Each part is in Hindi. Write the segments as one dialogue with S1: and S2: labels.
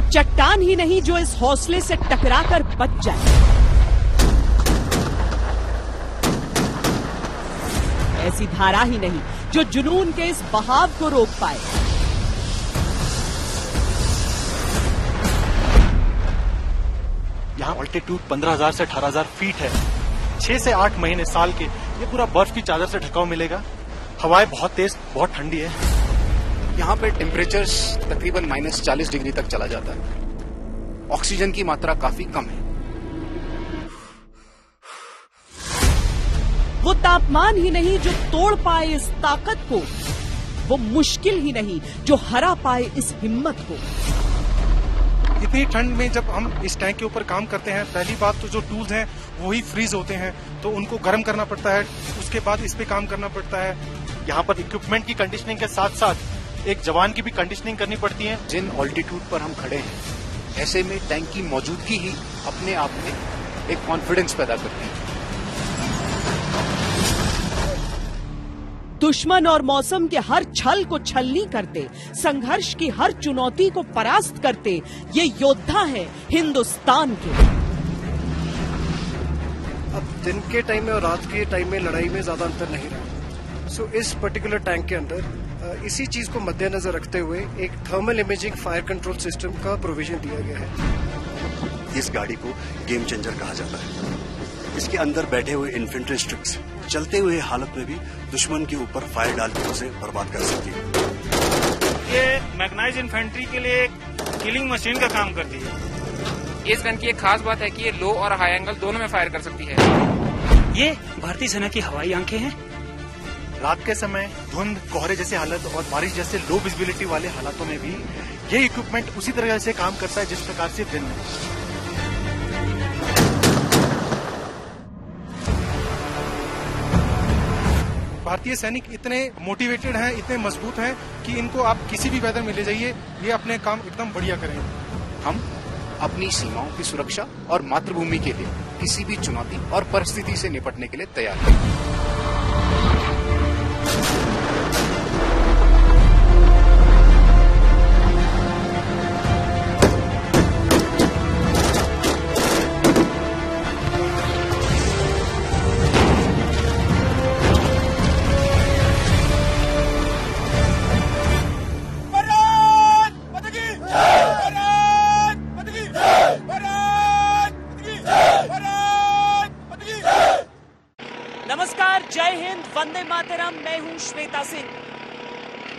S1: चट्टान ही नहीं जो इस हौसले से टकराकर बच जाए। ऐसी धारा ही नहीं जो जुनून के इस बहाव को रोक पाए।
S2: यहाँ ऑल्टीट्यूड 15,000 से 18,000 फीट है। 6 से 8 महीने साल के ये पूरा बर्फ की चादर से ढका हुआ मिलेगा। हवाएं बहुत तेज, बहुत ठंडी है।
S3: यहाँ पे टेम्परेचर तकरीबन -40 डिग्री तक चला जाता है। ऑक्सीजन की मात्रा काफी कम है।
S1: वो तापमान ही नहीं जो तोड़ पाए इस ताकत को, वो मुश्किल ही नहीं जो हरा पाए इस हिम्मत को।
S2: इतनी ठंड में जब हम इस टैंक के ऊपर काम करते हैं, पहली बात तो जो टूल्स हैं वो ही फ्रीज होते हैं, तो उनको गर्म करना पड़ता है। उसके बाद इस पे काम करना पड़ता है। यहाँ पर इक्विपमेंट की कंडीशनिंग के साथ साथ एक जवान की भी कंडीशनिंग करनी पड़ती है।
S3: जिन ऑल्टीट्यूड पर हम खड़े हैं, ऐसे में टैंक की मौजूदगी ही अपने आप में एक कॉन्फिडेंस पैदा करती है।
S1: दुश्मन और मौसम के हर छल को छलनी करते, संघर्ष की हर चुनौती को परास्त करते ये योद्धा है हिंदुस्तान के।
S4: अब दिन के टाइम में और रात के टाइम में लड़ाई में ज्यादा अंतर नहीं रहा। सो इस पर्टिकुलर टैंक के अंदर इसी चीज को मद्देनजर रखते हुए एक thermal imaging fire control system का प्रोविजन दिया गया है।
S5: इस गाड़ी को गेम चेंजर कहा जाता है। इसके अंदर बैठे हुए इन्फेंट्री स्ट्रिप्स चलते हुए हालत में भी दुश्मन के ऊपर फायर डालकर उसे बर्बाद कर सकती है।
S6: ये मैग्नाइज इन्फेंट्री के लिए एक किलिंग मशीन का काम करती है।
S7: इस गन की एक खास बात है कि ये लो और हाई एंगल दोनों में फायर कर सकती है।
S8: ये भारतीय सेना की हवाई आंखें हैं।
S2: रात के समय धुंध, कोहरे जैसे हालत और बारिश जैसे लो विजिबिलिटी वाले हालातों में भी ये इक्विपमेंट उसी तरह से काम करता है जिस प्रकार से दिन में। भारतीय सैनिक इतने मोटिवेटेड हैं, इतने मजबूत हैं कि इनको आप किसी भी वेदर में ले जाइए, ये अपने काम एकदम बढ़िया करेंगे।
S3: हम अपनी सीमाओं की सुरक्षा और मातृभूमि के लिए किसी भी चुनौती और परिस्थिति से निपटने के लिए तैयार हैं।
S1: नमस्कार, जय हिंद, वंदे मातरम। मैं हूं श्वेता सिंह।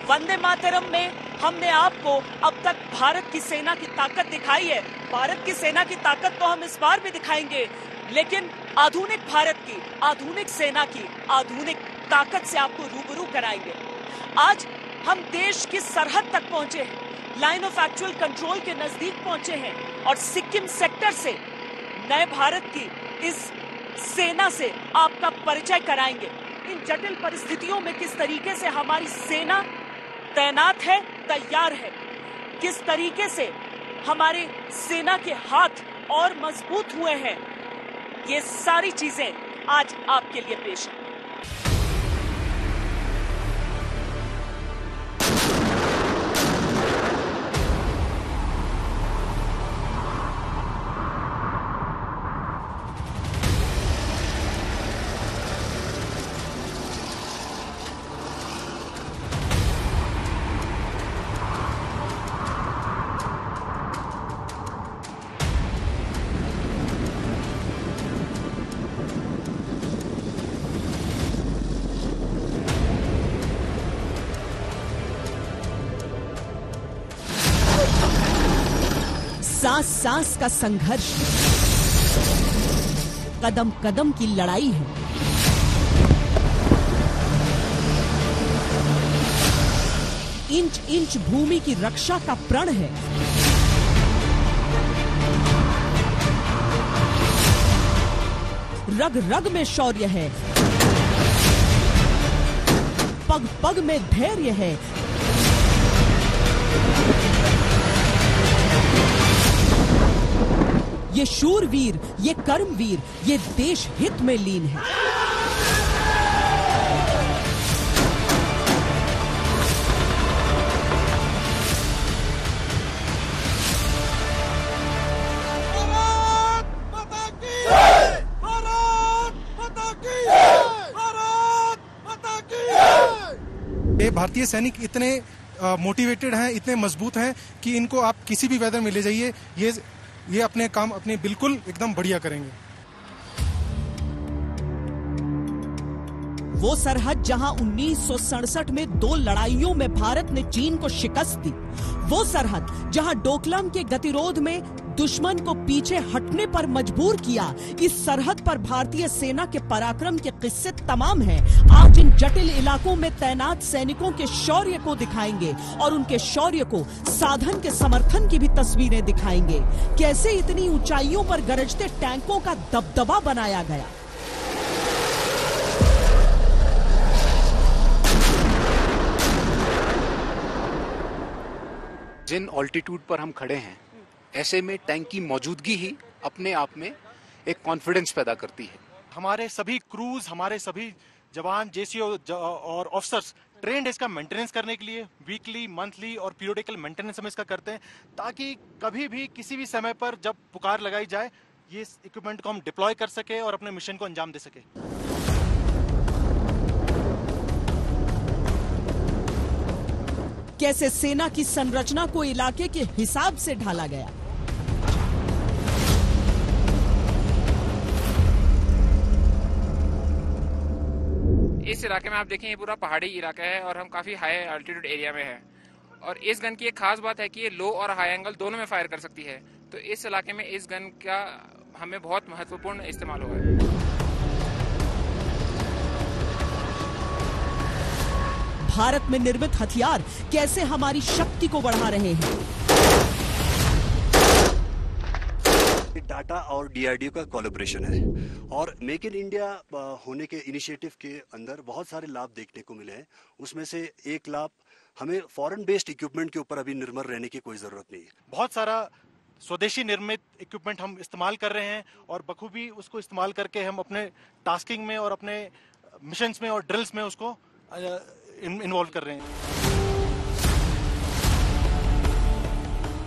S1: वंदे मातरम में हमने आपको अब तक भारत की सेना की ताकत दिखाई है। भारत की सेना की ताकत तो हम इस बार भी दिखाएंगे, लेकिन आधुनिक भारत की, आधुनिक सेना की, आधुनिक ताकत से आपको रूबरू कराएंगे। आज हम देश की सरहद तक पहुंचे हैं, लाइन ऑफ एक्चुअल कंट्रोल के नजदीक पहुंचे हैं और सिक्किम सेक्टर से नए भारत की इस सेना से आपका परिचय कराएंगे। इन जटिल परिस्थितियों में किस तरीके से हमारी सेना तैनात है, तैयार है, किस तरीके से हमारे सेना के हाथ और मजबूत हुए हैं, ये सारी चीजें आज आपके लिए पेश है। सांस सांस का संघर्ष, कदम कदम की लड़ाई है। इंच इंच भूमि की रक्षा का प्रण है। रग रग में शौर्य है, पग पग में धैर्य है। ये शूरवीर, ये कर्मवीर, ये देश हित में लीन है।
S2: भारतीय सैनिक इतने मोटिवेटेड हैं, इतने मजबूत हैं कि इनको आप किसी भी वेदर में ले जाइए, ये अपने काम अपने बिल्कुल एकदम बढ़िया करेंगे।
S1: वो सरहद जहां 1967 में 2 लड़ाइयों में भारत ने चीन को शिकस्त दी, वो सरहद जहां डोकलाम के गतिरोध में दुश्मन को पीछे हटने पर मजबूर किया, इस सरहद पर भारतीय सेना के पराक्रम के किस्से तमाम हैं। आज इन जटिल इलाकों में तैनात सैनिकों के शौर्य को दिखाएंगे और उनके शौर्य को साधन के समर्थन की भी तस्वीरें दिखाएंगे। कैसे इतनी ऊंचाइयों पर गरजते टैंकों का दबदबा बनाया गया।
S3: जिन ऑल्टीट्यूड पर हम खड़े हैं, ऐसे में टैंक की मौजूदगी ही अपने आप में एक कॉन्फिडेंस पैदा करती है।
S2: हमारे सभी क्रूज, हमारे सभी जवान, जेसीओ और ऑफिसर्स ट्रेंड है इसका मेंटेनेंस करने के लिए। वीकली, मंथली और पीरियोडिकल मेंटेनेंस हम इसका करते हैं, ताकि कभी भी किसी भी समय पर जब पुकार लगाई जाए, ये इक्विपमेंट को हम डिप्लॉय कर सके और अपने मिशन को अंजाम दे सके।
S1: कैसे सेना की संरचना को इलाके के हिसाब से ढाला गया।
S7: इस इलाके में आप देखें, ये पूरा पहाड़ी इलाका है और हम काफी हाई अल्टीट्यूड एरिया में है। और इस गन की एक खास बात है कि ये लो और हाई एंगल दोनों में फायर कर सकती है। तो इस इलाके में इस गन का हमें बहुत महत्वपूर्ण इस्तेमाल हुआ है।
S1: भारत में निर्मित हथियार कैसे हमारी शक्ति को बढ़ा रहे हैं।
S5: डाटा और डीआरडीओ का कोलैबोरेशन है और मेक इन इंडिया होने के इनिशिएटिव के अंदर बहुत सारे लाभ देखने को मिले हैं। उसमें से एक लाभ, हमें फॉरेन बेस्ड इक्विपमेंट के ऊपर अभी निर्भर रहने की कोई जरूरत नहीं है।
S2: बहुत सारा स्वदेशी निर्मित इक्विपमेंट हम इस्तेमाल कर रहे हैं और बखूबी उसको इस्तेमाल करके हम अपने टास्किंग में और अपने मिशंस में और ड्रिल्स में उसको इन्वॉल्व कर रहे हैं।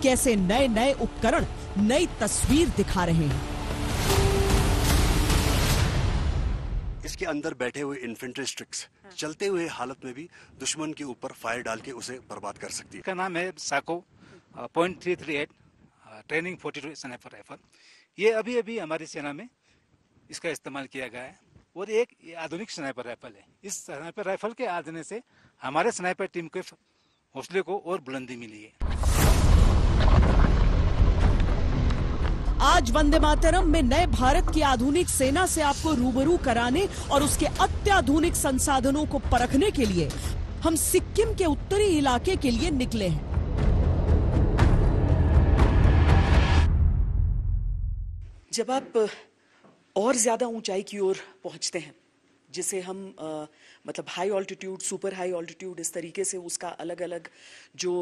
S1: कैसे नए नए उपकरण नई तस्वीर दिखा रहे हैं।
S5: इसके अंदर बैठे हुए इन्फेंट्री स्ट्रिक्स चलते हुए हालत में भी दुश्मन के ऊपर फायर डाल के उसे बर्बाद कर सकती है।
S9: इसका नाम है साको .338 ट्रेनिंग 42 स्नाइपर राइफल। ये अभी अभी हमारी सेना में इसका इस्तेमाल किया गया है और एक आधुनिक स्नाइपर राइफल है। इस स्नाइपर राइफल के आने से हमारे स्नाइपर टीम के हौसले को और बुलंदी मिली है।
S1: आज वंदे मातरम में नए भारत की आधुनिक सेना से आपको रूबरू कराने और उसके अत्याधुनिक संसाधनों को परखने के लिए हम सिक्किम के उत्तरी इलाके के लिए निकले हैं। जब आप और ज्यादा ऊंचाई की ओर पहुंचते हैं, जिसे हम मतलब high altitude, super high altitude, इस तरीके से उसका अलग अलग जो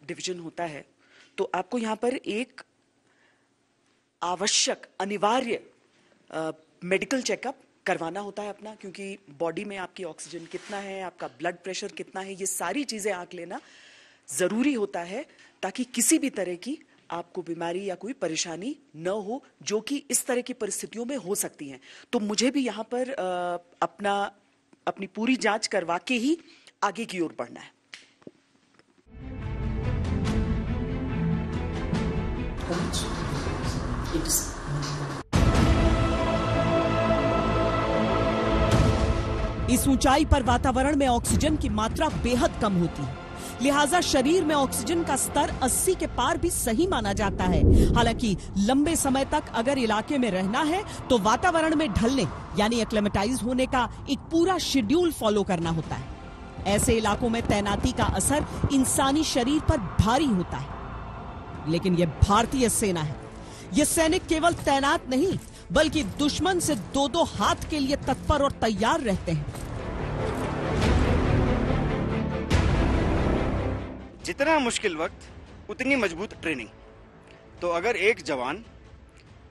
S1: डिवीजन होता है, तो आपको यहाँ पर एक आवश्यक, अनिवार्य मेडिकल चेकअप करवाना होता है अपना, क्योंकि बॉडी में आपकी ऑक्सीजन कितना है, आपका ब्लड प्रेशर कितना है, ये सारी चीजें आंक लेना जरूरी होता है, ताकि किसी भी तरह की आपको बीमारी या कोई परेशानी न हो, जो कि इस तरह की परिस्थितियों में हो सकती हैं। तो मुझे भी यहाँ पर अपनी पूरी जांच करवा के ही आगे की ओर बढ़ना है। इस ऊंचाई पर वातावरण में ऑक्सीजन की मात्रा बेहद कम होती है, लिहाजा शरीर में ऑक्सीजन का स्तर 80 के पार भी सही माना जाता है। हालांकि लंबे समय तक अगर इलाके में रहना है तो वातावरण में ढलने यानी एक्लेमेटाइज होने का एक पूरा शेड्यूल फॉलो करना होता है। ऐसे इलाकों में तैनाती का असर इंसानी शरीर पर भारी होता है। लेकिन यह भारतीय सेना है। ये सैनिक केवल तैनात नहीं, बल्कि दुश्मन से दो दो हाथ के लिए तत्पर और तैयार रहते हैं।
S10: जितना मुश्किल वक्त उतनी मजबूत ट्रेनिंग। तो अगर एक जवान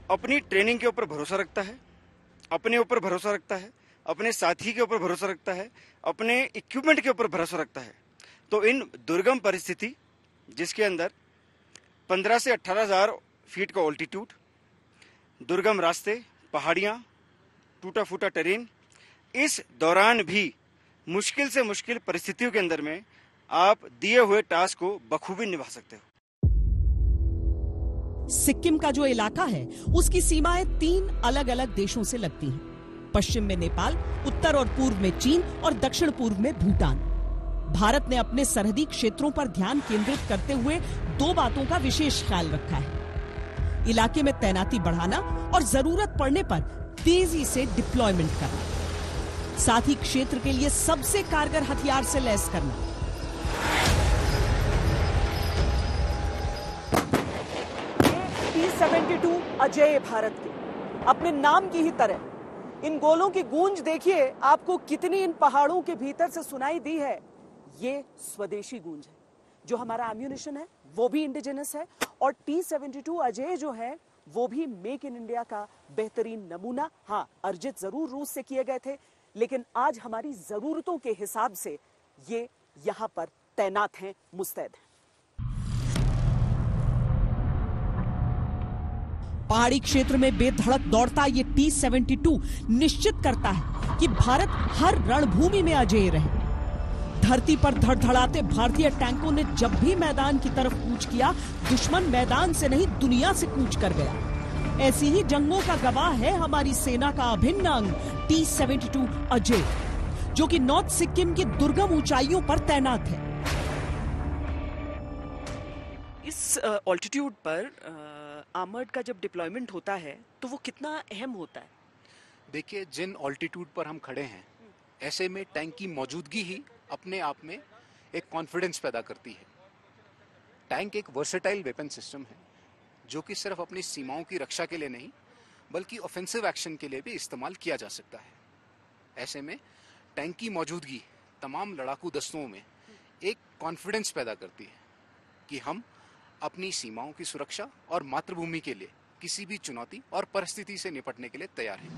S10: अपनी ट्रेनिंग के ऊपर भरोसा रखता है, अपने ऊपर भरोसा रखता है, अपने साथी के ऊपर भरोसा रखता है, अपने इक्विपमेंट के ऊपर भरोसा रखता है, तो इन दुर्गम परिस्थिति, जिसके अंदर 15 से 18,000 फीट का ऑल्टीट्यूड, दुर्गम रास्ते, पहाड़ियाँ, टूटा फूटा टेरेन, इस दौरान भी मुश्किल से मुश्किल परिस्थितियों के अंदर में आप दिए हुए टास्क को बखूबी निभा सकते हो।
S1: सिक्किम का जो इलाका है उसकी सीमाएं 3 अलग अलग देशों से लगती हैं। पश्चिम में नेपाल, उत्तर और पूर्व में चीन और दक्षिण पूर्व में भूटान। भारत ने अपने सरहदी क्षेत्रों पर ध्यान केंद्रित करते हुए 2 बातों का विशेष ख्याल रखा है: इलाके में तैनाती बढ़ाना और जरूरत पड़ने पर तेजी से डिप्लॉयमेंट करना, साथ ही क्षेत्र के लिए सबसे कारगर हथियार से लैस करना। T-72 अजेय भारत के अपने नाम की ही तरह इन गोलों की गूंज देखिए आपको कितनी इन पहाड़ों के भीतर से सुनाई दी है। ये स्वदेशी गूंज है। जो हमारा एम्यूनिशन है वो भी इंडिजिनस है और T-72 अजेय जो है वो भी मेक इन इंडिया का बेहतरीन नमूना। हाँ, अर्जित जरूर रूस से किए गए थे, लेकिन आज हमारी जरूरतों के हिसाब से ये यहां पर तैनात हैं, मुस्तैद हैं। पहाड़ी क्षेत्र में बेधड़क दौड़ता ये T-72 निश्चित करता है कि भारत हर रणभूमि में अजेय रहे। धरती पर धड़धड़ाते भारतीय टैंकों ने जब भी मैदान की तरफ कूच किया, दुश्मन मैदान से नहीं दुनिया से कूच कर गया। ऐसी ही जंगों का गवाह है हमारी सेना का अभिन्न अंग T-72 अजेय, जो कि नॉर्थ सिक्किम की दुर्गम ऊंचाइयों पर तैनात है। इस ऑल्टीट्यूड पर आर्मर्ड का जब डिप्लॉयमेंट होता है तो वो कितना अहम होता है?
S3: देखिए, जिन ऑल्टीट्यूड पर हम खड़े हैं, ऐसे में टैंक की मौजूदगी ही अपने आप में एक कॉन्फिडेंस पैदा करती है। टैंक एक वर्सेटाइल वेपन सिस्टम है जो कि सिर्फ अपनी सीमाओं की रक्षा के लिए नहीं बल्कि ऑफेंसिव एक्शन के लिए भी इस्तेमाल किया जा सकता है। ऐसे में टैंक की मौजूदगी तमाम लड़ाकू दस्तों में एक कॉन्फिडेंस पैदा करती है कि हम अपनी सीमाओं की सुरक्षा और मातृभूमि के लिए किसी भी चुनौती और परिस्थिति से निपटने के लिए तैयार हैं।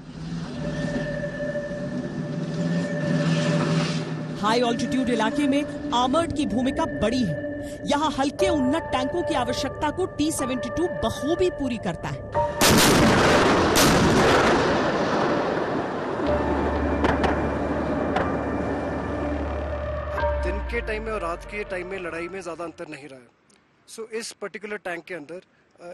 S1: हाई ऑल्टीट्यूड इलाके में आर्मर्ड की भूमिका बड़ी है। यहाँ हल्के उन्नत टैंकों की आवश्यकता को T-72 बखूबी पूरी करता है।
S4: दिन के टाइम में और रात के टाइम में लड़ाई में ज़्यादा अंतर नहीं रहा है। सो इस पर्टिकुलर टैंक के अंदर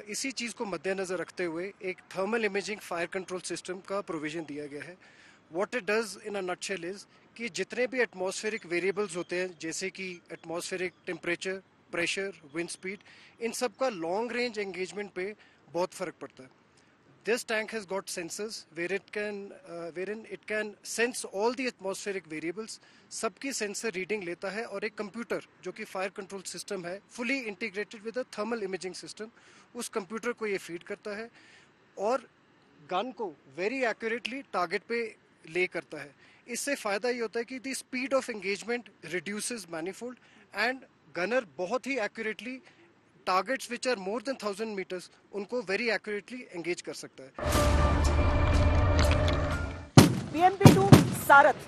S4: इसी चीज़ को मद्देनज़र रखते हुए एक thermal imaging fire control system का प्रोविजन दिया गया है। What it does in a nutshell is कि जितने भी एटमॉस्फेरिक वेरिएबल्स होते हैं, जैसे कि atmospheric temperature, pressure, wind speed, इन सब का लॉन्ग रेंज एंगेजमेंट पे बहुत फ़र्क पड़ता है। This tank has got sensors wherein it can sense all the atmospheric variables. सबकी सेंसर रीडिंग लेता है और एक कंप्यूटर जो कि फायर कंट्रोल सिस्टम है, fully integrated with a thermal imaging system, उस कंप्यूटर को ये फीड करता है और गन को वेरी एक्यूरेटली टारगेट पे ले करता है। इससे फ़ायदा ये होता है कि the speed of engagement reduces manifold and gunner बहुत ही accurately targets which are more than 1000 metres उनको वेरी एक्यूरेटली एंगेज कर सकता है।
S1: BMP-2 सारथ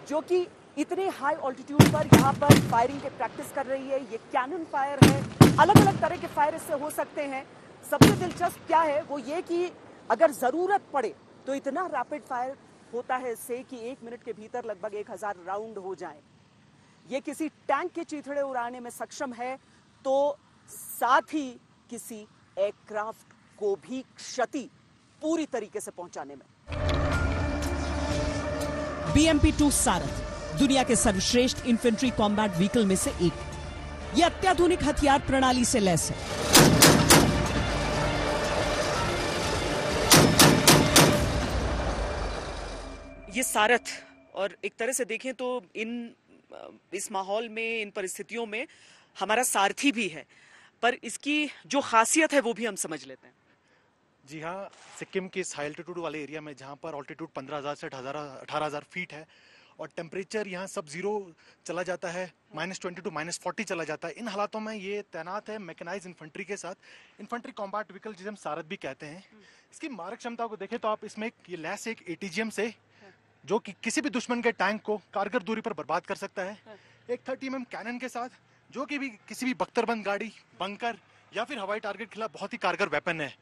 S1: जो कि इतने हाई ऑल्टीट्यूड पर यहाँ पर फायरिंग के प्रैक्टिस कर रही है, ये कैनन फायर है, अलग अलग तरह के फायर इससे हो सकते हैं। सबसे दिलचस्प क्या है वो ये कि अगर जरूरत पड़े तो इतना रैपिड फायर होता है इससे कि 1 मिनट के भीतर लगभग 1000 राउंड हो जाए। ये किसी टैंक के चीथड़े उड़ाने में सक्षम है तो साथ ही किसी एयरक्राफ्ट को भी क्षति पूरी तरीके से पहुंचाने में। BMP-2 सारथ दुनिया के सर्वश्रेष्ठ इन्फेंट्री कॉम्बैट व्हीकल में से एक। यह अत्याधुनिक हथियार प्रणाली से लैस है। ये सारथ, और एक तरह से देखें तो इस माहौल में, इन परिस्थितियों में हमारा सारथी भी है, पर इसकी जो खासियत है वो भी हम समझ लेते हैं।
S2: जी हाँ, सिक्किम के इस हाई एल्टीट्यूड वाले एरिया में जहाँ पर ऑल्टीट्यूड 15,000 से 18,000 फीट है और टेम्परेचर यहाँ सब जीरो चला जाता है, -20 to -40 चला जाता है। इन हालातों में ये तैनात है मैकेनाइज इन्फेंट्री के साथ, इन्फेंट्री कॉम्बैट व्हीकल जिसे हम सारथ भी कहते हैं। इसकी मारक क्षमता को देखें तो आप इसमें ये लैस एक ATGM से जो कि किसी भी दुश्मन के टैंक को कारगर दूरी पर बर्बाद कर सकता है, एक 30 mm कैनन के साथ जो कि भी किसी भी बख्तरबंद गाड़ी, बंकर या फिर हवाई टारगेट के खिलाफ बहुत ही कारगर वेपन है।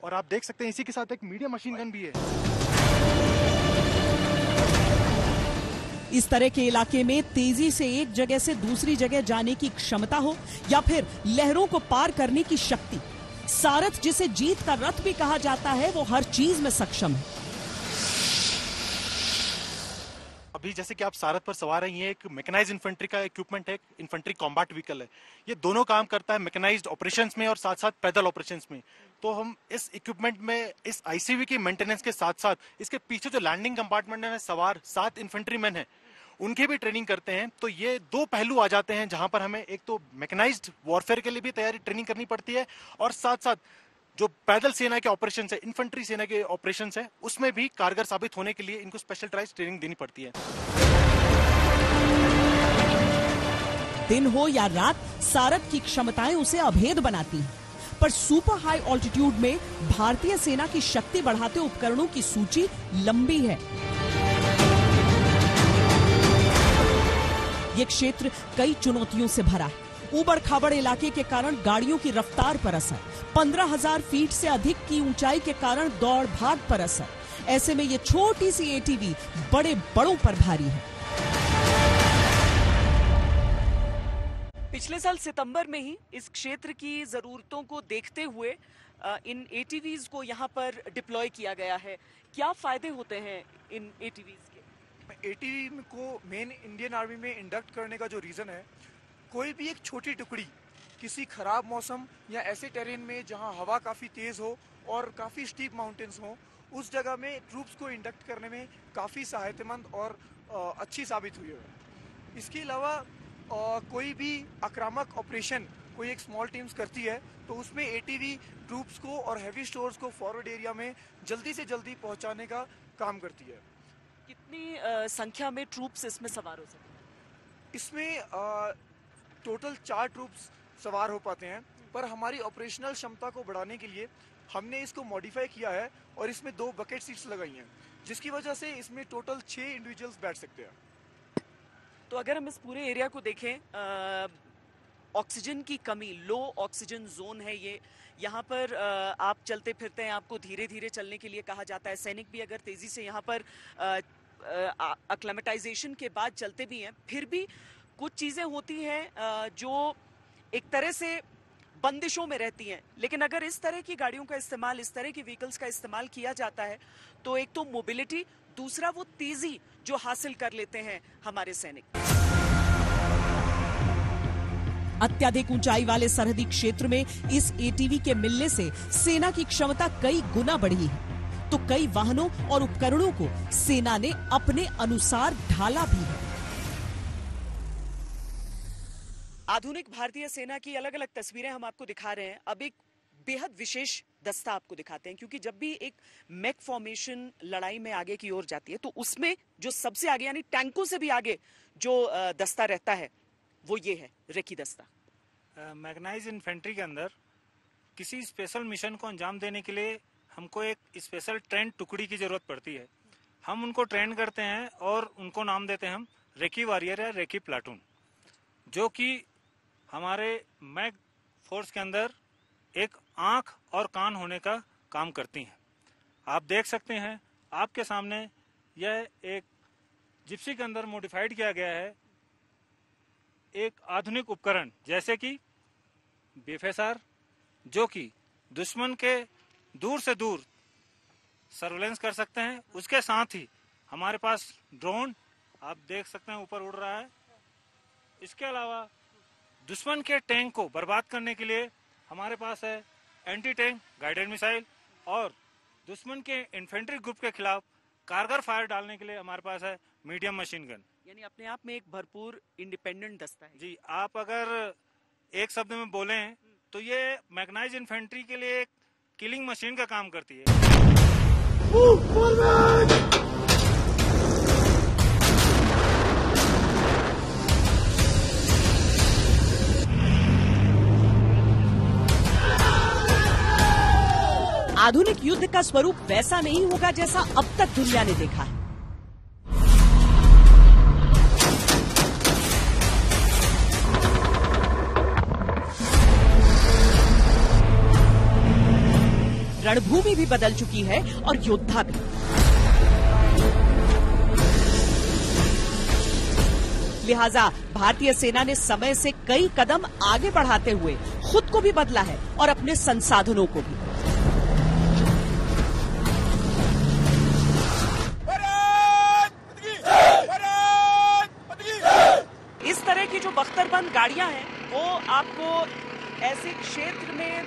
S2: और आप देख सकते हैं इसी के साथ एक मीडियम मशीन गन भी है।
S1: इस तरह के इलाके में तेजी से एक जगह से दूसरी जगह जाने की क्षमता हो या फिर लहरों को पार करने की शक्ति, सारथ जिसे जीत का रथ भी कहा जाता है, वो हर चीज में सक्षम है।
S2: अभी जैसे कि आप सारथ पर सवार हैं, ये एक मैकेनाइज्ड इन्फेंट्री का इक्विपमेंट है, इन्फेंट्री कॉम्बैट व्हीकल है। ये दोनों काम करता है मैकेनाइज्ड ऑपरेशंस में और साथ साथ पैदल ऑपरेशंस में। तो हम इस इक्विपमेंट में इस आईसीवी की मेंटेनेंस के साथ साथ इसके पीछे जो लैंडिंग कंपार्टमेंट में सवार 7 इन्फेंट्रीमैन हैं, उनकी भी ट्रेनिंग करते हैं। तो ये 2 पहलू आ जाते हैं जहां पर हमें एक तो मैकेनाइज्ड वॉरफेयर के लिए भी ट्रेनिंग करनी पड़ती है और साथ साथ जो पैदल सेना के ऑपरेशंस है, इन्फेंट्री सेना के ऑपरेशंस है, उसमें भी कारगर साबित होने के लिए इनको स्पेशलाइज्ड ट्रेनिंग देनी पड़ती है।
S1: दिन हो या रात, सारथ की क्षमताएं उसे अभेद बनाती हैं। पर सुपर हाई ऑल्टीट्यूड में भारतीय सेना की शक्ति बढ़ाते उपकरणों की सूची लंबी है। ये क्षेत्र कई चुनौतियों से भरा है। ऊबड़ खाबड़ इलाके के कारण गाड़ियों की रफ्तार पर असर, 15,000 फीट से अधिक की ऊंचाई के कारण दौड़ भाग पर असर। ऐसे में ये छोटी सी एटीवी बड़े बड़ों पर भारी है। पिछले साल सितंबर में ही इस क्षेत्र की जरूरतों को देखते हुए इन एटीवीज को यहाँ पर डिप्लॉय किया गया है। क्या फायदे होते हैं इन एटीवीज के?
S11: एटीवी को मेन इंडियन आर्मी में इंडक्ट करने का जो रीजन है, कोई भी एक छोटी टुकड़ी किसी खराब मौसम या ऐसे टेरेन में जहां हवा काफ़ी तेज़ हो और काफ़ी स्टीप माउंटेन्स हो, उस जगह में ट्रूप्स को इंडक्ट करने में काफ़ी सहायतामंद और अच्छी साबित हुई है। इसके अलावा कोई भी आक्रामक ऑपरेशन कोई एक स्मॉल टीम्स करती है तो उसमें एटीवी ट्रूप्स को और हैवी स्टोर्स को फॉरवर्ड एरिया में जल्दी से जल्दी पहुंचाने का काम करती है।
S1: कितनी संख्या में ट्रूप्स इसमें सवार हो सकते हैं?
S11: इसमें टोटल 4 ट्रूप्स सवार हो पाते हैं, पर हमारी ऑपरेशनल क्षमता को बढ़ाने के लिए हमने इसको मॉडिफाई किया है और इसमें 2 बकेट सीट्स लगाई हैं, जिसकी वजह से इसमें टोटल 6 इंडिविजुअल्स बैठ सकते हैं।
S1: तो अगर हम इस पूरे एरिया को देखें, ऑक्सीजन की कमी, लो ऑक्सीजन जोन है ये। यहाँ पर आप चलते फिरते हैं, आपको धीरे धीरे चलने के लिए कहा जाता है। सैनिक भी अगर तेजी से यहाँ पर एक्लेमेटाइजेशन के बाद चलते भी हैं, फिर भी कुछ चीजें होती हैं जो एक तरह से बंदिशों में रहती हैं। लेकिन अगर इस तरह की गाड़ियों का इस्तेमाल, इस तरह की व्हीकल्स का इस्तेमाल किया जाता है तो एक तो मोबिलिटी, दूसरा वो तेजी जो हासिल कर लेते हैं हमारे सैनिक। अत्यधिक ऊंचाई वाले सरहदी क्षेत्र में इस एटीवी के मिलने से सेना की क्षमता कई गुना बढ़ी है, तो कई वाहनों और उपकरणों को सेना ने अपने अनुसार ढाला भी है। आधुनिक भारतीय सेना की अलग अलग तस्वीरें हम आपको दिखा रहे हैं। अब एक बेहद विशेष दस्ता आपको दिखाते हैं, क्योंकि जब भी एक मैक फॉर्मेशन लड़ाई में आगे की ओर जाती है तो उसमें जो सबसे आगे, यानी टैंकों से भी आगे जो दस्ता रहता है, वो ये है रेकी दस्ता।
S6: मैकेनाइज्ड इन्फेंट्री के अंदर किसी स्पेशल मिशन को अंजाम देने के लिए हमको एक स्पेशल ट्रेन टुकड़ी की जरूरत पड़ती है। हम उनको ट्रेन करते हैं और उनको नाम देते हैं हम रेकी वॉरियर या रेकी प्लाटून, जो कि हमारे मैक फोर्स के अंदर एक आंख और कान होने का काम करती हैं। आप देख सकते हैं आपके सामने यह एक जिप्सी के अंदर मॉडिफाइड किया गया है एक आधुनिक उपकरण, जैसे कि बीएफएसआर, जो कि दुश्मन के दूर से दूर सर्वेलेंस कर सकते हैं। उसके साथ ही हमारे पास ड्रोन आप देख सकते हैं ऊपर उड़ रहा है। इसके अलावा दुश्मन के टैंक को बर्बाद करने के लिए हमारे पास है एंटी टैंक गाइडेड मिसाइल, और दुश्मन के इन्फेंट्री ग्रुप के खिलाफ कारगर फायर डालने के लिए हमारे पास है मीडियम मशीन गन।
S1: यानी अपने आप में एक भरपूर इंडिपेंडेंट दस्ता है।
S6: जी, आप अगर एक शब्द में बोलें तो ये मैकेनाइज्ड इन्फेंट्री के लिए एक किलिंग मशीन का काम करती है।
S1: आधुनिक युद्ध का स्वरूप वैसा नहीं होगा जैसा अब तक दुनिया ने देखा है। रणभूमि भी बदल चुकी है और योद्धा भी। लिहाजा भारतीय सेना ने समय से कई कदम आगे बढ़ाते हुए खुद को भी बदला है और अपने संसाधनों को भी। इस तरह की जो बख्तरबंद गाड़ियां हैं वो आपको ऐसे क्षेत्र में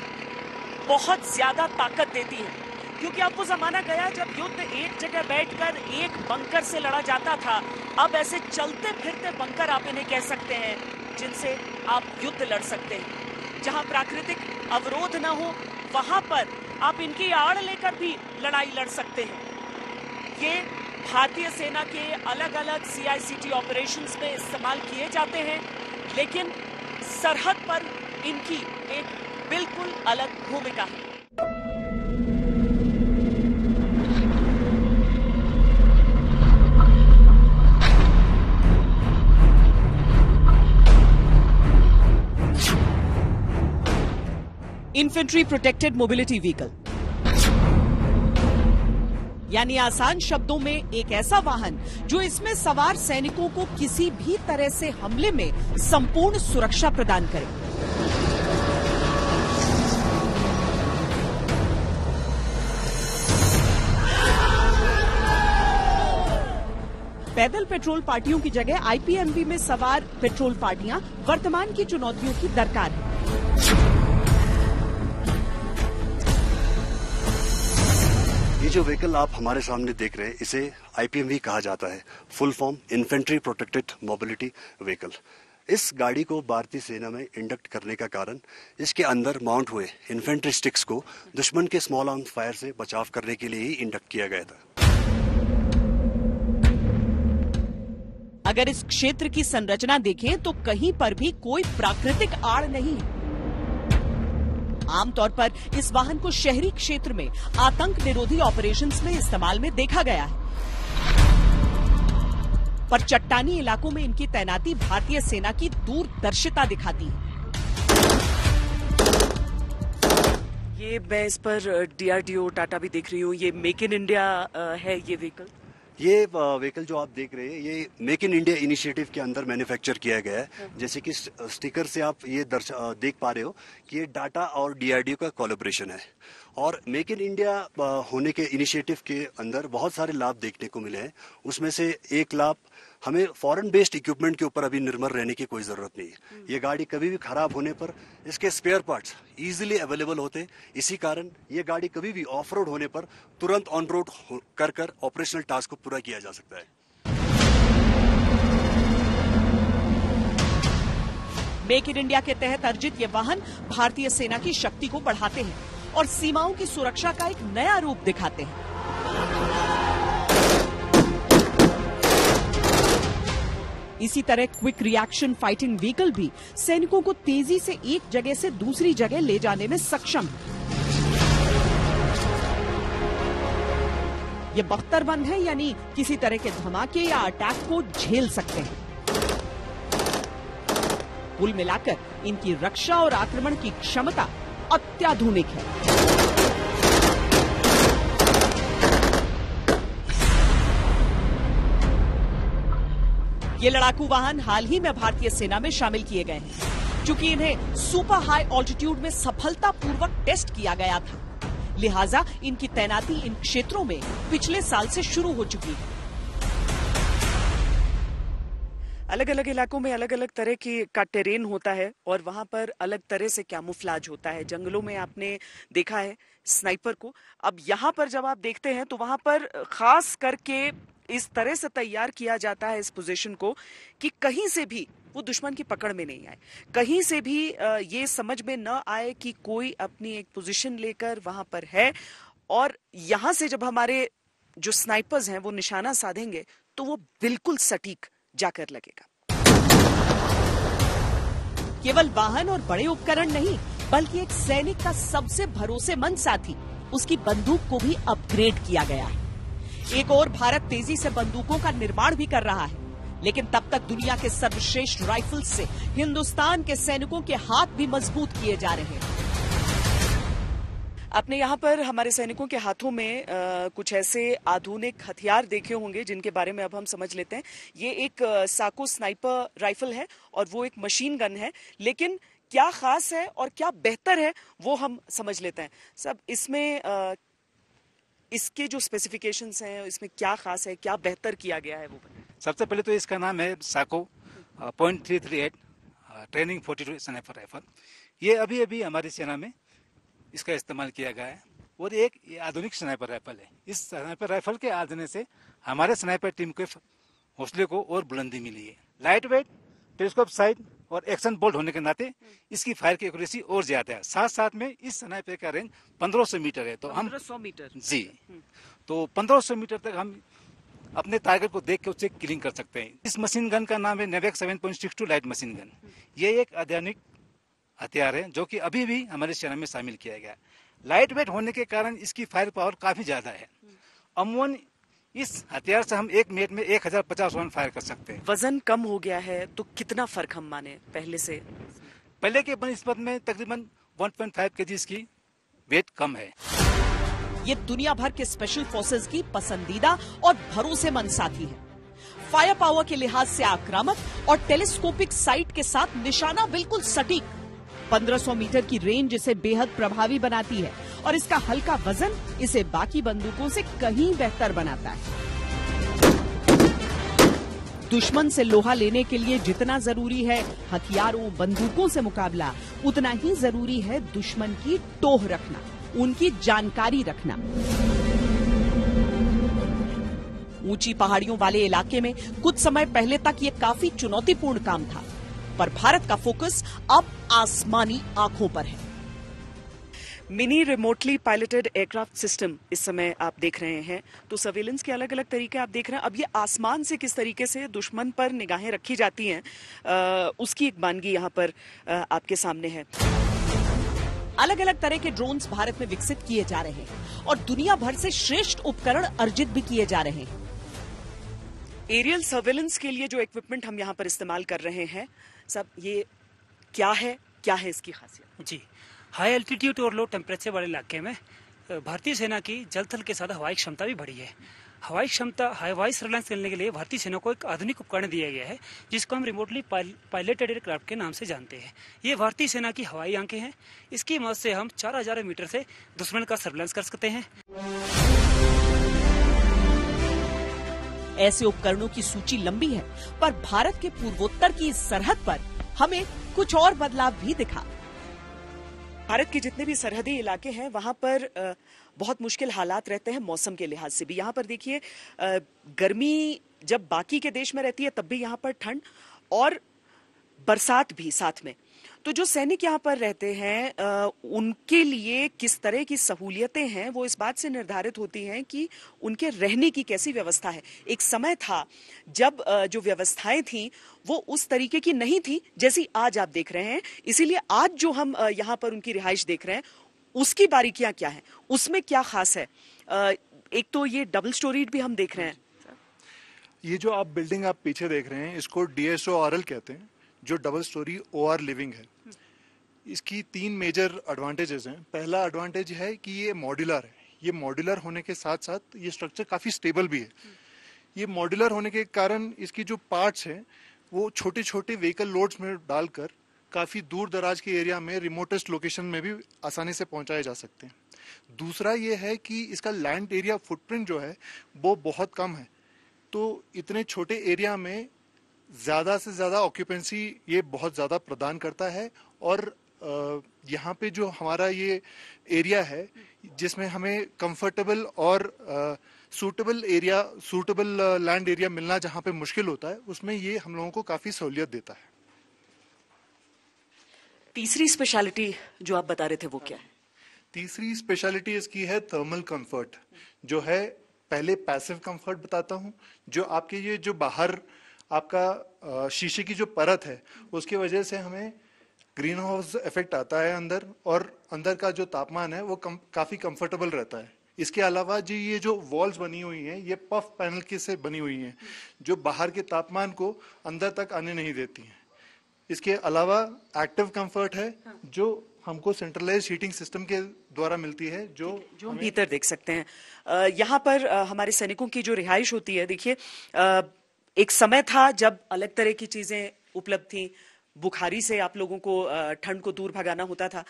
S1: बहुत ज्यादा ताकत देती है, क्योंकि अब वो जमाना गया जब युद्ध एक जगह बैठकर एक बंकर से लड़ा जाता था। अब ऐसे चलते फिरते बंकर आप इन्हें कह सकते हैं जिनसे आप युद्ध लड़ सकते हैं। जहां प्राकृतिक अवरोध न हो वहां पर आप इनकी आड़ लेकर भी लड़ाई लड़ सकते हैं। ये भारतीय सेना के अलग अलग CICT ऑपरेशंस में इस्तेमाल किए जाते हैं, लेकिन सरहद पर इनकी एक बिल्कुल अलग भूमिका है। इन्फेंट्री प्रोटेक्टेड मोबिलिटी व्हीकल यानी आसान शब्दों में एक ऐसा वाहन जो इसमें सवार सैनिकों को किसी भी तरह से हमले में संपूर्ण सुरक्षा प्रदान करे। पैदल पेट्रोल पार्टियों की जगह IPMV में सवार पेट्रोल पार्टियां वर्तमान की चुनौतियों की दरकार है।
S5: ये जो व्हीकल आप हमारे सामने देख रहे हैं इसे IPMV कहा जाता है, full form infantry protected mobility vehicle. इस गाड़ी को भारतीय सेना में इंडक्ट करने का कारण इसके अंदर माउंट हुए इन्फेंट्री स्टिक्स को दुश्मन के स्मॉल आर्म फायर से बचाव करने के लिए ही इंडक्ट किया गया था।
S1: अगर इस क्षेत्र की संरचना देखें तो कहीं पर भी कोई प्राकृतिक आड़ नहीं है। आमतौर पर इस वाहन को शहरी क्षेत्र में आतंक निरोधी ऑपरेशंस में इस्तेमाल में देखा गया है, पर चट्टानी इलाकों में इनकी तैनाती भारतीय सेना की दूरदर्शिता दिखाती है। ये मैं इस पर DRDO टाटा भी देख रही हूँ, ये मेक इन इंडिया है ये व्हीकल।
S5: ये व्हीकल जो आप देख रहे हैं ये मेक इन इंडिया इनिशिएटिव के अंदर मैन्युफैक्चर किया गया है। जैसे कि स्टिकर से आप ये देख पा रहे हो कि ये टाटा और DRDO का कोलैबोरेशन है। और मेक इन इंडिया होने के इनिशिएटिव के अंदर बहुत सारे लाभ देखने को मिले हैं। उसमें से एक लाभ, हमें फॉरेन बेस्ड इक्विपमेंट के ऊपर अभी निर्भर रहने की कोई जरूरत नहीं है। ये गाड़ी कभी भी खराब होने पर इसके स्पेयर पार्ट्स इजीली अवेलेबल होते हैं। इसी कारण ये गाड़ी कभी भी ऑफ रोड होने पर तुरंत ऑन रोड कर ऑपरेशनल टास्क को पूरा किया जा सकता है।
S1: मेक इन इंडिया के तहत अर्जित ये वाहन भारतीय सेना की शक्ति को बढ़ाते हैं और सीमाओं की सुरक्षा का एक नया रूप दिखाते हैं। इसी तरह क्विक रिएक्शन फाइटिंग व्हीकल भी सैनिकों को तेजी से एक जगह से दूसरी जगह ले जाने में सक्षम है। ये बख्तरबंद है, यानी किसी तरह के धमाके या अटैक को झेल सकते हैं। कुल मिलाकर इनकी रक्षा और आक्रमण की क्षमता अत्याधुनिक है। ये लड़ाकू वाहन हाल ही में भारतीय सेना में शामिल किए गए हैं। चूंकि इन्हें सुपर हाई ऑल्टीट्यूड में सफलतापूर्वक टेस्ट किया गया था, लिहाजा इनकी तैनाती इन क्षेत्रों में पिछले साल से शुरू हो चुकी है। अलग अलग इलाकों में अलग अलग तरह का टेरेन होता है और वहां पर अलग तरह से कैमोफ्लेज होता है। जंगलों में आपने देखा है स्नाइपर को, अब यहाँ पर जब आप देखते हैं तो वहां पर खास करके इस तरह से तैयार किया जाता है इस पोजीशन को कि कहीं से भी वो दुश्मन की पकड़ में नहीं आए, कहीं से भी ये समझ में न आए कि कोई अपनी एक पोजीशन लेकर वहां पर है, और यहां से जब हमारे जो स्नाइपर्स हैं वो निशाना साधेंगे तो वो बिल्कुल सटीक जाकर लगेगा। केवल वाहन और बड़े उपकरण नहीं, बल्कि एक सैनिक का सबसे भरोसेमंद साथी, उसकी बंदूक को भी अपग्रेड किया गया है। एक और भारत तेजी से बंदूकों का निर्माण भी कर रहा है, लेकिन तब तक दुनिया के सर्वश्रेष्ठ राइफल्स से हिंदुस्तान के सैनिकों के हाथ भी मजबूत किए जा रहे हैं। आपने यहाँ पर हमारे सैनिकों के हाथों में कुछ ऐसे आधुनिक हथियार देखे होंगे जिनके बारे में अब हम समझ लेते हैं। ये एक साको स्नाइपर राइफल है और वो एक मशीन गन है, लेकिन क्या खास है और क्या बेहतर है वो हम समझ लेते हैं। सब इसमें इसके जो स्पेसिफिकेशंस हैं, इसमें क्या खास है, क्या बेहतर किया गया है वो बताएं।
S9: सबसे पहले तो इसका नाम है साको .338 ट्रेनिंग 42 स्नाइपर राइफल। ये अभी अभी हमारी सेना में इसका इस्तेमाल किया गया है और ये आधुनिक स्नाइपर राइफल है। इस स्नाइपर राइफल के आ जाने से हमारे स्नाइपर टीम के हौसले को और बुलंदी मिली है। लाइट वेट, टेलीस्कोप साइड और एक्शन बोल्ट होने के नाते इसकी फायर की एक्यूरेसी और ज्यादा है। साथ साथ में इस स्नाइपर का रेंज 1500 मीटर है। तो हम
S1: 1500 मीटर
S9: जी, तो 1500 मीटर तक हम अपने टारगेट को देख के उससे किलिंग कर सकते हैं। इस मशीन गन का नाम है नेवेक 7.62 लाइट मशीन गन। ये एक आधुनिक हथियार है जो कि अभी भी हमारे सेना में शामिल किया गया है। लाइट वेट होने के कारण इसकी फायर पावर काफी ज्यादा है। अमूमन इस हथियार से हम एक मिनट में 1050 राउंड फायर कर सकते हैं।
S1: वजन कम हो गया है तो कितना फर्क हम माने पहले से?
S9: पहले के बनिस्बत में तकरीबन 1.5 kg इसकी वेट कम है।
S12: ये दुनिया भर के स्पेशल फोर्सेस की पसंदीदा और भरोसेमंद साथी है। फायर पावर के लिहाज से आक्रामक और टेलीस्कोपिक साइट के साथ निशाना बिल्कुल सटीक। 1500 मीटर की रेंज इसे बेहद प्रभावी बनाती है और इसका हल्का वजन इसे बाकी बंदूकों से कहीं बेहतर बनाता है। दुश्मन से लोहा लेने के लिए जितना जरूरी है हथियारों बंदूकों से मुकाबला, उतना ही जरूरी है दुश्मन की टोह रखना, उनकी जानकारी रखना। ऊंची पहाड़ियों वाले इलाके में कुछ समय पहले तक ये काफी चुनौतीपूर्ण काम था, पर भारत का फोकस अब आसमानी आंखों पर है।
S1: Mini remotely piloted aircraft system इस समय आप देख रहे हैं, तो सर्वेलेंस के अलग अलग तरीके आप देख रहे हैं। अब ये आसमान से किस तरीके से दुश्मन पर निगाहें रखी जाती हैं, उसकी एक बानगी यहाँ पर आपके सामने है।
S12: अलग अलग तरह के ड्रोन्स भारत में विकसित किए जा रहे हैं और दुनिया भर से श्रेष्ठ उपकरण अर्जित भी किए जा रहे हैं।
S1: एरियल सर्वेलेंस के लिए जो इक्विपमेंट हम यहाँ पर इस्तेमाल कर रहे हैं, सब ये क्या है इसकी खासियत?
S8: जी, हाई एल्टीट्यूड और लो टेम्परेचर वाले इलाके में भारतीय सेना की जल थल के साथ हवाई क्षमता भी बढ़ी है। हवाई सर्वेलेंस करने के लिए भारतीय सेना को एक आधुनिक उपकरण दिया गया है जिसको हम रिमोटली पायलटेड एयरक्राफ्ट के नाम से जानते हैं। ये भारतीय सेना की हवाई आंखें हैं। इसकी मदद से हम 4000 मीटर से दुश्मन का सर्वेलेंस कर सकते हैं।
S12: ऐसे उपकरणों की सूची लंबी है, पर भारत के पूर्वोत्तर की इस सरहद पर हमें कुछ और बदलाव भी दिखा।
S1: भारत के जितने भी सरहदी इलाके हैं वहां पर बहुत मुश्किल हालात रहते हैं मौसम के लिहाज से भी। यहाँ पर देखिए, गर्मी जब बाकी के देश में रहती है तब भी यहाँ पर ठंड और बरसात भी साथ में। तो जो सैनिक यहाँ पर रहते हैं उनके लिए किस तरह की सहूलियतें हैं वो इस बात से निर्धारित होती हैं कि उनके रहने की कैसी व्यवस्था है। एक समय था जब जो व्यवस्थाएं थी वो उस तरीके की नहीं थी जैसी आज आप देख रहे हैं। इसीलिए आज जो हम यहाँ पर उनकी रिहाइश देख रहे हैं उसकी बारीकियां क्या है, उसमें क्या खास है। एक तो ये डबल स्टोरीड भी हम देख रहे हैं।
S13: ये जो आप बिल्डिंग आप पीछे देख रहे हैं इसको DSORL कहते हैं, जो डबल स्टोरी OR लिविंग है। इसकी 3 मेजर एडवांटेजेस हैं। पहला एडवांटेज है कि ये मॉड्यूलर है। ये मॉड्यूलर होने के साथ साथ ये स्ट्रक्चर काफ़ी स्टेबल भी है। ये मॉड्यूलर होने के कारण इसकी जो पार्ट्स हैं वो छोटे छोटे व्हीकल लोड्स में डालकर काफ़ी दूर दराज के एरिया में रिमोटेस्ट लोकेशन में भी आसानी से पहुंचाए जा सकते हैं। दूसरा ये है कि इसका लैंड एरिया फुटप्रिंट जो है वो बहुत कम है, तो इतने छोटे एरिया में ज़्यादा से ज़्यादा ऑक्यूपेंसी ये बहुत ज़्यादा प्रदान करता है। और यहाँ पे जो हमारा ये एरिया है जिसमें हमें कंफर्टेबल और सूटेबल लैंड एरिया मिलना जहाँ पे मुश्किल होता है, उसमें ये हम लोगों को काफ़ी सहूलियत देता है।
S1: तीसरी स्पेशलिटी जो आप बता रहे थे वो क्या है?
S13: तीसरी स्पेशलिटी इसकी है थर्मल कंफर्ट, जो है पहले पैसिव कंफर्ट बताता हूँ। जो आपके ये जो बाहर आपका शीशे की जो परत है उसकी वजह से हमें ग्रीन हाउस इफेक्ट आता है अंदर, और अंदर का जो तापमान है वो काफी कंफर्टेबल रहता है। इसके अलावा जी ये जो वॉल्स बनी हुई हैं ये पफ पैनल के से बनी हुई हैं जो बाहर के तापमान को अंदर तक आने नहीं देती हैं। इसके अलावा एक्टिव कंफर्ट है जो हमको सेंट्रलाइज हीटिंग सिस्टम के द्वारा मिलती है, जो
S12: हम भीतर देख सकते हैं। यहाँ पर हमारे सैनिकों की जो रिहाइश होती है, देखिए एक समय था जब अलग तरह की चीजें उपलब्ध थी, बुखारी से आप लोगों को ठंड को दूर भगाना होता था,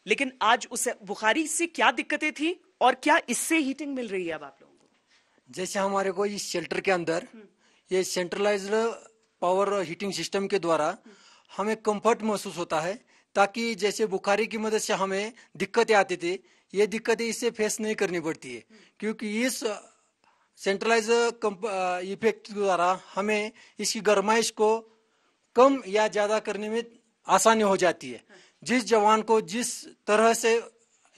S12: लेकिन आज उस बुखारी से क्या दिक्कतें थी और क्या इससे हीटिंग मिल रही है अब आप लोगों को?
S14: जैसे हमारे को इस शेल्टर के अंदर ये सेंट्रलाइज्ड पावर हीटिंग सिस्टम के द्वारा हमें कंफर्ट महसूस होता है, ताकि जैसे बुखारी की मदद से हमें दिक्कतें आती थी, ये दिक्कतें इससे फेस नहीं करनी पड़ती है, क्योंकि इस सेंट्रलाइज इफेक्ट द्वारा हमें इसकी गर्माइश को कम या ज्यादा करने में आसानी हो जाती है। जिस जवान को जिस तरह से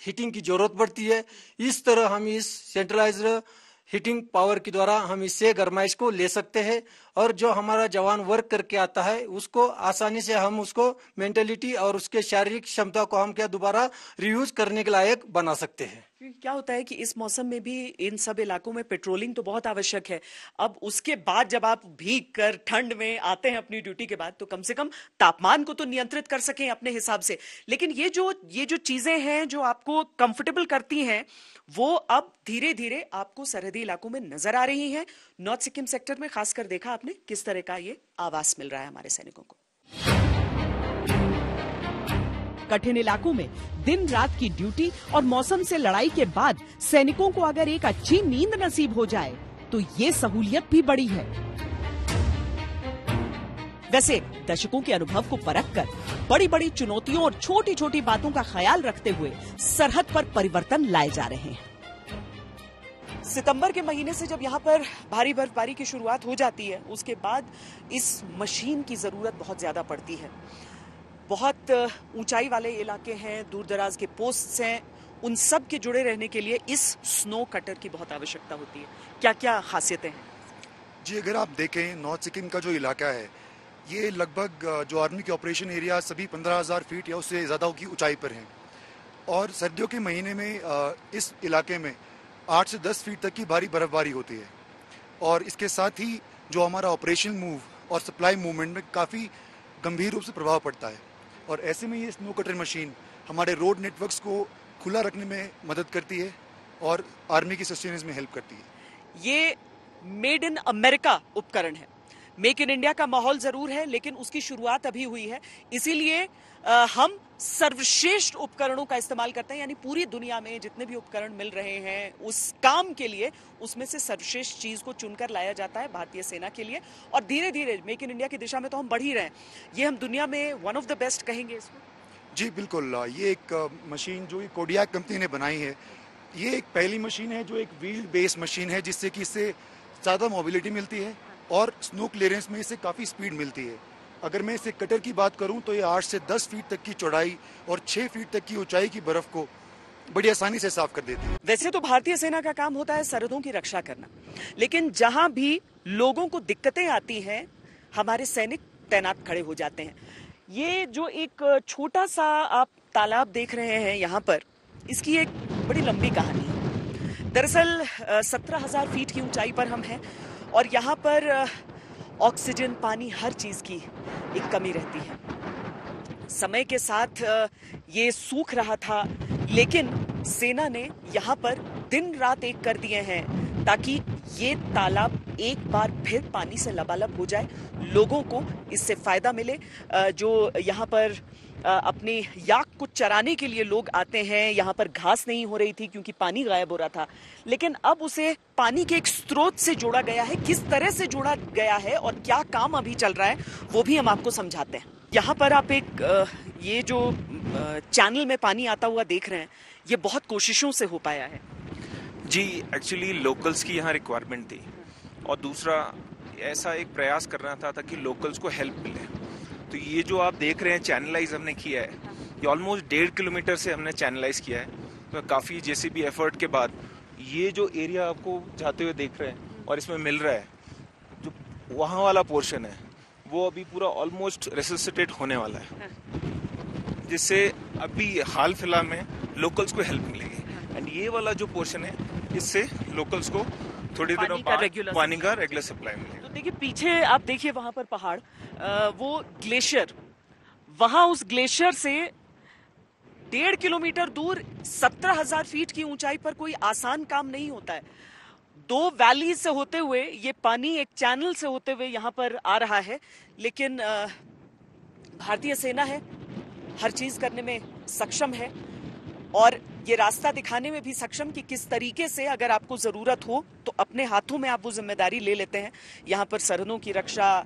S14: हीटिंग की जरूरत पड़ती है, इस तरह हम इस सेंट्रलाइज्ड हीटिंग पावर के द्वारा हम इससे गर्माइश को ले सकते हैं, और जो हमारा जवान वर्क करके आता है उसको आसानी से हम उसको मेंटेलिटी और उसके शारीरिक क्षमता को हम क्या दोबारा रियूज करने के लायक बना सकते हैं।
S12: क्या होता है कि इस मौसम में भी इन सब इलाकों में पेट्रोलिंग तो बहुत आवश्यक है। अब उसके बाद जब आप भीग कर ठंड में आते हैं अपनी ड्यूटी के बाद, तो कम से कम तापमान को तो नियंत्रित कर सकें अपने हिसाब से, लेकिन ये जो चीजें हैं जो आपको कंफर्टेबल करती हैं, वो अब धीरे धीरे आपको सरहदी इलाकों में नजर आ रही हैं। नॉर्थ सिक्किम सेक्टर में खासकर देखा आपने किस तरह का ये आवास मिल रहा है हमारे सैनिकों को।
S15: कठिन इलाकों में दिन रात की ड्यूटी और मौसम से लड़ाई के बाद सैनिकों को अगर एक अच्छी नींद नसीब हो जाए तो ये सहूलियत भी बड़ी है।
S12: वैसे दशकों के अनुभव को परखकर बड़ी बड़ी चुनौतियों और छोटी छोटी बातों का ख्याल रखते हुए सरहद पर परिवर्तन लाए जा रहे हैं। सितंबर के महीने से जब यहाँ पर भारी बर्फबारी की शुरुआत हो जाती है, उसके बाद इस मशीन की जरूरत बहुत ज्यादा पड़ती है। बहुत ऊंचाई वाले इलाके हैं, दूर दराज के पोस्ट्स हैं, उन सब के जुड़े रहने के लिए इस स्नो कटर की बहुत आवश्यकता होती है। क्या क्या खासियतें हैं?
S16: जी, अगर आप देखें नॉर्थ सिक्किम का जो इलाका है, ये लगभग जो आर्मी के ऑपरेशन एरिया सभी 15,000 फीट या उससे ज़्यादा की ऊंचाई पर हैं, और सर्दियों के महीने में इस इलाके में 8 से 10 फीट तक की भारी बर्फबारी होती है, और इसके साथ ही जो हमारा ऑपरेशन मूव और सप्लाई मूवमेंट में काफ़ी गंभीर रूप से प्रभाव पड़ता है। और ऐसे में ये स्नो कटर मशीन हमारे रोड नेटवर्क्स को खुला रखने में मदद करती है और आर्मी की सस्टेनेंस में हेल्प करती है।
S12: ये मेड इन अमेरिका उपकरण है। मेक इन इंडिया का माहौल जरूर है, लेकिन उसकी शुरुआत अभी हुई है, इसीलिए हम सर्वश्रेष्ठ उपकरणों का इस्तेमाल करते हैं। यानी पूरी दुनिया में जितने भी उपकरण मिल रहे हैं उस काम के लिए, उसमें से सर्वश्रेष्ठ चीज को चुनकर लाया जाता है भारतीय सेना के लिए, और धीरे धीरे मेक इन इंडिया की दिशा में तो हम बढ़ ही रहे हैं। ये हम दुनिया में वन ऑफ द बेस्ट कहेंगे इसमें।
S16: जी बिल्कुल, ये एक मशीन जो कोडियाक कंपनी ने बनाई है, ये एक पहली मशीन है जो एक व्हील बेस्ड मशीन है, जिससे कि इससे ज़्यादा मोबिलिटी मिलती है और स्नो क्लियरेंस में इससे काफ़ी स्पीड मिलती है। अगर मैं इससे कटर की बात करूं तो ये 8 से 10 फीट तक की चौड़ाई और 6 फीट तक की ऊंचाई की बर्फ को बड़ी आसानी से साफ कर देती है।
S12: वैसे तो भारतीय सेना का काम होता है सरहदों की रक्षा करना, लेकिन जहां भी लोगों को दिक्कतें आती हैं, हमारे सैनिक तैनात खड़े हो जाते हैं। ये जो एक छोटा सा आप तालाब देख रहे हैं यहाँ पर, इसकी एक बड़ी लंबी कहानी है। दरअसल 17,000 फीट की ऊंचाई पर हम हैं, और यहाँ पर ऑक्सीजन, पानी, हर चीज की एक कमी रहती है। समय के साथ ये सूख रहा था, लेकिन सेना ने यहाँ पर दिन रात एक कर दिए हैं ताकि ये तालाब एक बार फिर पानी से लबालब हो जाए, लोगों को इससे फायदा मिले। जो यहाँ पर अपने याक को चराने के लिए लोग आते हैं, यहाँ पर घास नहीं हो रही थी क्योंकि पानी गायब हो रहा था, लेकिन अब उसे पानी के एक स्रोत से जोड़ा गया है। किस तरह से जोड़ा गया है और क्या काम अभी चल रहा है वो भी हम आपको समझाते हैं। यहाँ पर आप एक ये जो चैनल में पानी आता हुआ देख रहे हैं, ये बहुत कोशिशों से हो पाया है।
S17: जी, एक्चुअली लोकल्स की यहाँ रिक्वायरमेंट थी, और दूसरा ऐसा एक प्रयास करना था ताकि लोकल्स को हेल्प मिले। तो ये जो आप देख रहे हैं चैनलाइज हमने किया है, ये ऑलमोस्ट 1.5 किलोमीटर से हमने चैनलाइज किया है। तो काफ़ी जेसीबी एफर्ट के बाद ये जो एरिया आपको जाते हुए देख रहे हैं और इसमें मिल रहा है, जो वहाँ वाला पोर्शन है वो अभी पूरा ऑलमोस्ट रेसिसिटेट होने वाला है, जिससे अभी हाल फिलहाल में लोकल्स को हेल्प मिलेगी। एंड ये वाला जो पोर्शन है, इससे लोकल्स को थोड़ी दिनों बाद पानी का रेगुलर सप्लाई मिलेगा।
S12: तो देखिए पीछे आप देखिए वहां पर पहाड़, वो ग्लेशियर, वहां उस ग्लेशियर से
S1: 1.5 किलोमीटर दूर 17,000 फीट की ऊंचाई पर कोई आसान काम नहीं होता है। 2 वैली से होते हुए ये पानी एक चैनल से होते हुए यहाँ पर आ रहा है, लेकिन भारतीय सेना है, हर चीज करने में सक्षम है और ये रास्ता दिखाने में भी सक्षम कि किस तरीके से अगर आपको जरूरत हो तो अपने हाथों में आप वो जिम्मेदारी ले लेते हैं। यहाँ पर सरहदों की रक्षा,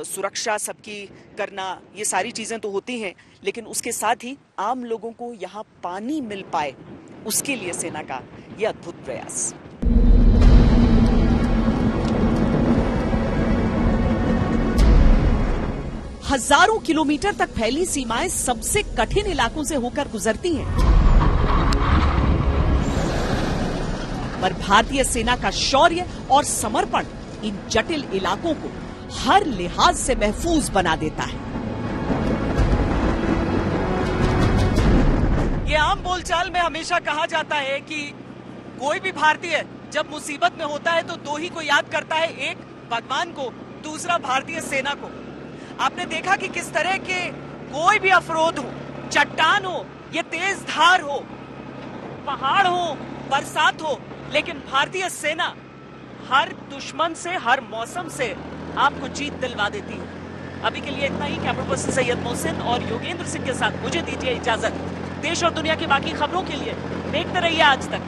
S1: सुरक्षा सबकी करना, ये सारी चीजें तो होती हैं, लेकिन उसके साथ ही आम लोगों को यहाँ पानी मिल पाए, उसके लिए सेना का ये अद्भुत प्रयास।
S12: हजारों किलोमीटर तक फैली सीमाएं सबसे कठिन इलाकों से होकर गुजरती हैं, पर भारतीय सेना का शौर्य और समर्पण इन जटिल इलाकों को हर लिहाज से महफूज बना देता है।
S1: ये आम बोलचाल में हमेशा कहा जाता है कि कोई भी भारतीय जब मुसीबत में होता है तो 2 ही को याद करता है, एक भगवान को, दूसरा भारतीय सेना को। आपने देखा कि किस तरह के कोई भी अवरोध हो, चट्टान हो, ये तेज धार हो, पहाड़ हो, बरसात हो, लेकिन भारतीय सेना हर दुश्मन से, हर मौसम से आपको जीत दिलवा देती है। अभी के लिए इतना ही। कैमरा पर्सन सैयद मोहसिन और योगेंद्र सिंह के साथ मुझे दीजिए इजाजत। देश और दुनिया की बाकी खबरों के लिए देखते रहिए आज तक।